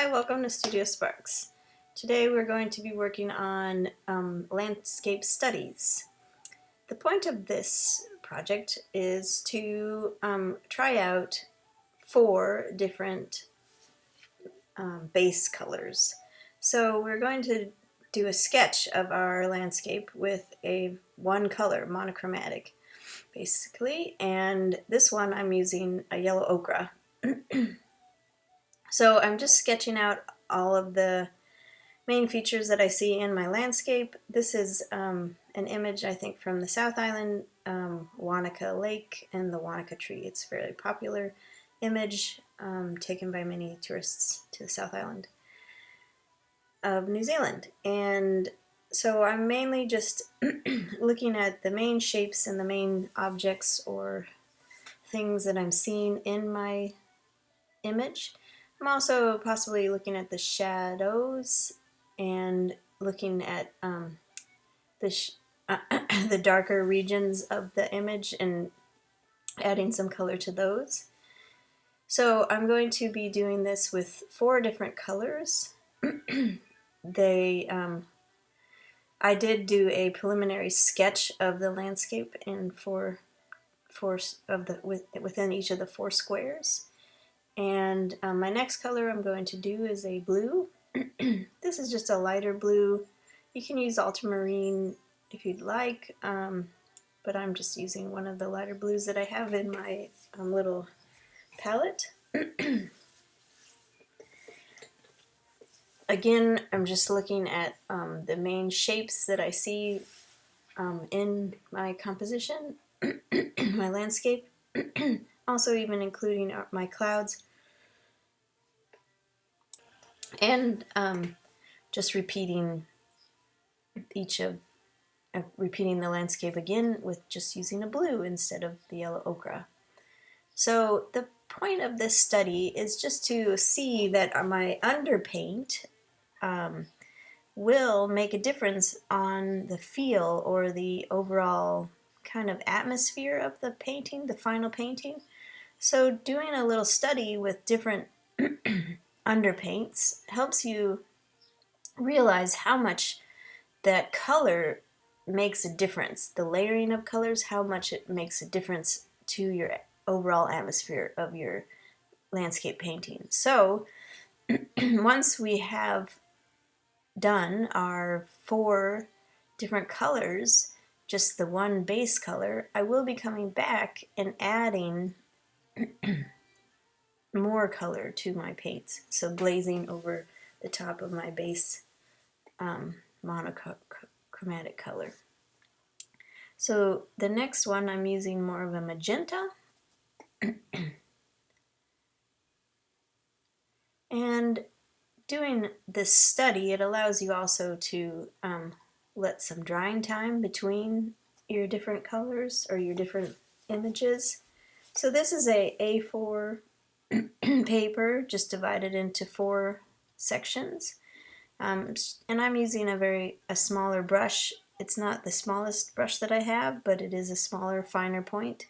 Hi, welcome to Studio Sparks. Today we're going to be working on landscape studies. The point of this project is to try out 4 different base colors. So we're going to do a sketch of our landscape with one color, monochromatic, basically, and this one I'm using a yellow ochre. So I'm just sketching out all of the main features that I see in my landscape. This is an image, I think, from the South Island, Wanaka Lake and the Wanaka tree. It's a fairly popular image taken by many tourists to the South Island of New Zealand. And so I'm mainly just looking at the main shapes and the main objects or things that I'm seeing in my image. I'm also possibly looking at the shadows and looking at the darker regions of the image and adding some color to those. So I'm going to be doing this with 4 different colors. I did do a preliminary sketch of the landscape in within each of the 4 squares. And my next color I'm going to do is a blue. This is just a lighter blue. You can use ultramarine if you'd like, but I'm just using one of the lighter blues that I have in my little palette. Again, I'm just looking at the main shapes that I see in my composition, my landscape, also even including my clouds. And just repeating repeating the landscape again with just using a blue instead of the yellow ochre. So the point of this study is just to see that my underpaint will make a difference on the feel or the overall kind of atmosphere of the painting, the final painting. So doing a little study with different underpaints helps you realize how much that color makes a difference. The layering of colors, how much it makes a difference to your overall atmosphere of your landscape painting. So once we have done our 4 different colors, just the one base color, I will be coming back and adding more color to my paints. So glazing over the top of my base monochromatic color. So the next one I'm using more of a magenta. And doing this study, it allows you also to let some drying time between your different colors or your different images. So this is a A4 paper just divided into 4 sections. And I'm using a smaller brush. It's not the smallest brush that I have, but it is a smaller, finer point.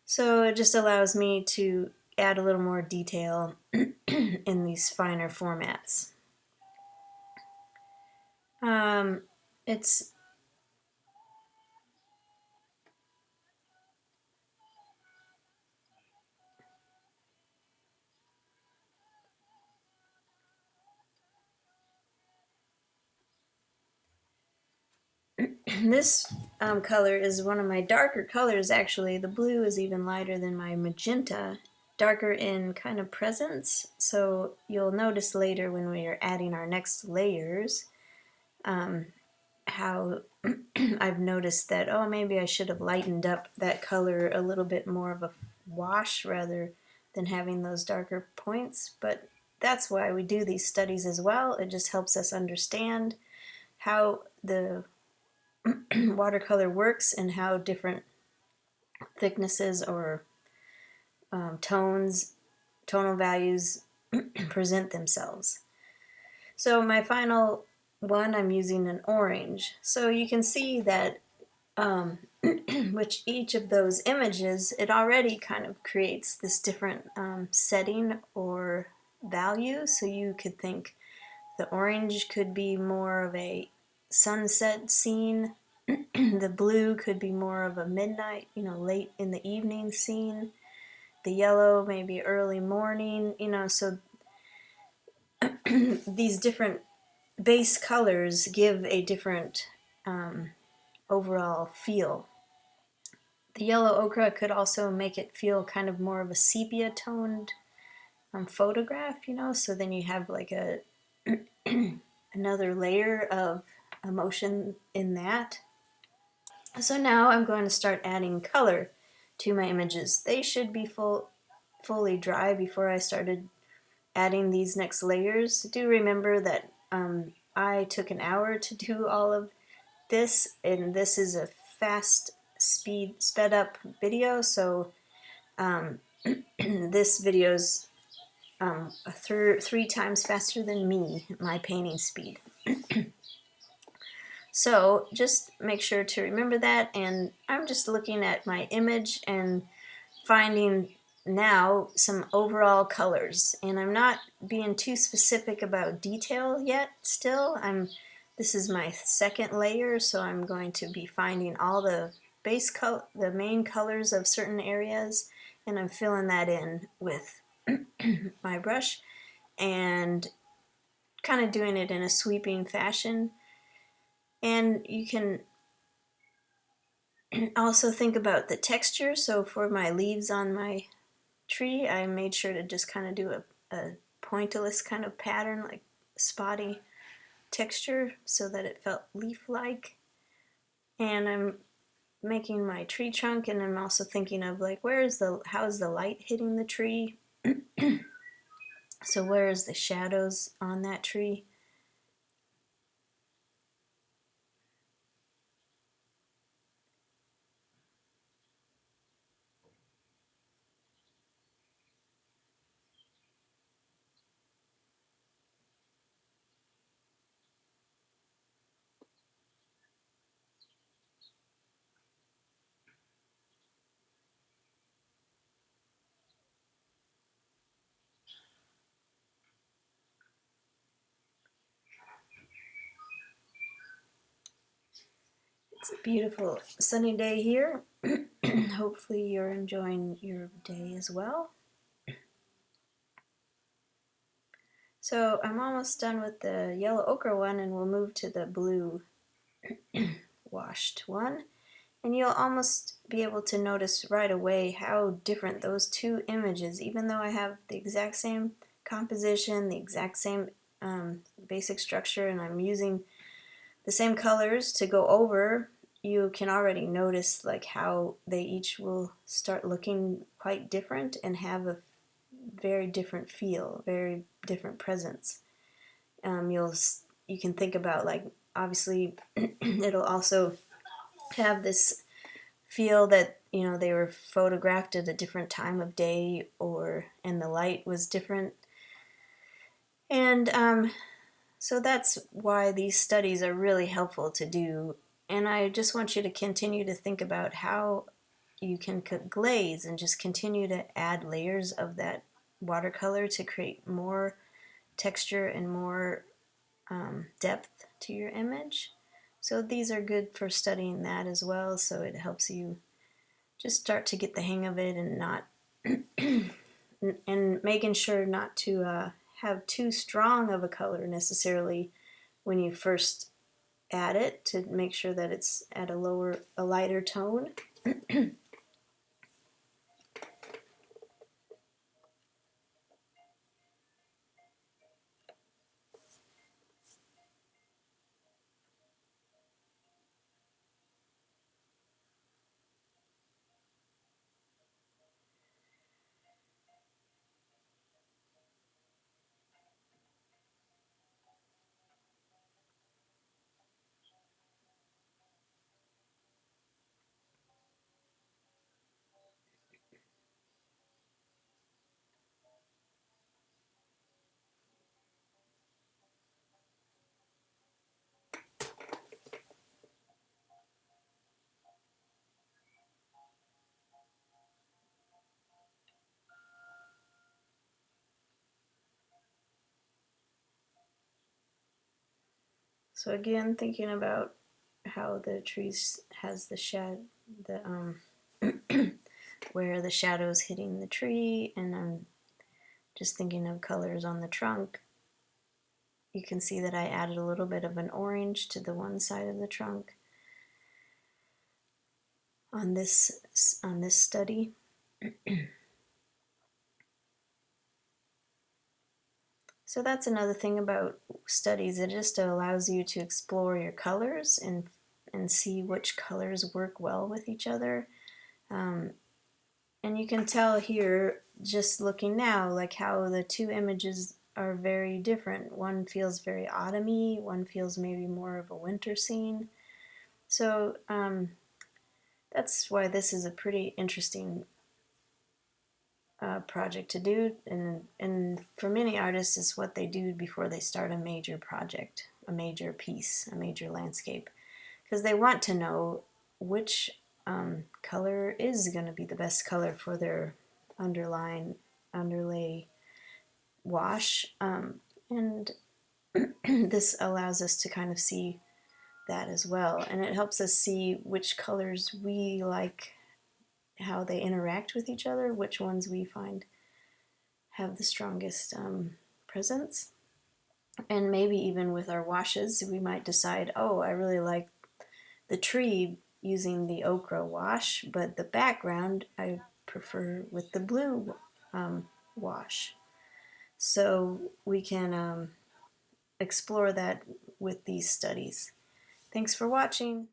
So it just allows me to add a little more detail in these finer formats. This color is one of my darker colors, actually. The blue is even lighter than my magenta, darker in kind of presence. So you'll notice later when we are adding our next layers how I've noticed that, oh, maybe I should have lightened up that color a little bit more of a wash rather than having those darker points. But that's why we do these studies as well. It just helps us understand how the watercolor works and how different thicknesses or tonal values present themselves. So my final one, I'm using an orange. So you can see that which each of those images, it already kind of creates this different setting or value. So you could think the orange could be more of a sunset scene. The blue could be more of a midnight, late in the evening scene. The yellow maybe early morning, so these different base colors give a different overall feel. The yellow ochre could also make it feel kind of more of a sepia toned photograph, so then you have like a another layer of emotion in that. So now I'm going to start adding color to my images. They should be fully dry before I started adding these next layers. Do remember that I took an hour to do all of this, and this is a sped up video, so this video's three times faster than my painting speed. So just make sure to remember that, and I'm just looking at my image and finding now some overall colors, and I'm not being too specific about detail yet. Still, this is my second layer, so I'm going to be finding all the the main colors of certain areas, and I'm filling that in with my brush and kind of doing it in a sweeping fashion. And you can also think about the texture. So for my leaves on my tree, I made sure to just kind of do a pointillist kind of pattern, like spotty texture, so that it felt leaf-like. And I'm making my tree trunk, and I'm also thinking of like, how is the light hitting the tree? So where is the shadows on that tree? It's a beautiful sunny day here. Hopefully you're enjoying your day as well. So I'm almost done with the yellow ochre one, and we'll move to the blue washed one. And you'll almost be able to notice right away how different those two images, even though I have the exact same composition, the exact same basic structure, and I'm using the same colors to go over, you can already notice like how they each will start looking quite different and have a very different feel, very different presence. You can think about, like, obviously it'll also have this feel that they were photographed at a different time of day, and the light was different, and so that's why these studies are really helpful to do. And I just want you to continue to think about how you can glaze and just continue to add layers of that watercolor to create more texture and more depth to your image. So these are good for studying that as well, so it helps you just start to get the hang of it, and not and making sure not to have too strong of a color necessarily when you first add it, to make sure that it's at a lighter tone. So again, thinking about how the trees has where the shadow's hitting the tree, and I'm just thinking of colors on the trunk. You can see that I added a little bit of an orange to the one side of the trunk on this study. So that's another thing about studies. It just allows you to explore your colors and see which colors work well with each other. And you can tell here, just looking now, like how the two images are very different. One feels very autumny, one feels maybe more of a winter scene. So that's why this is a pretty interesting project to do, and for many artists, it's what they do before they start a major project, a major piece, a major landscape, because they want to know which color is going to be the best color for their underlay wash, and this allows us to kind of see that as well, and it helps us see which colors we like, how they interact with each other, which ones we find have the strongest presence. And maybe even with our washes, we might decide, oh, I really like the tree using the ochre wash, but the background I prefer with the blue wash. So we can explore that with these studies. Thanks for watching.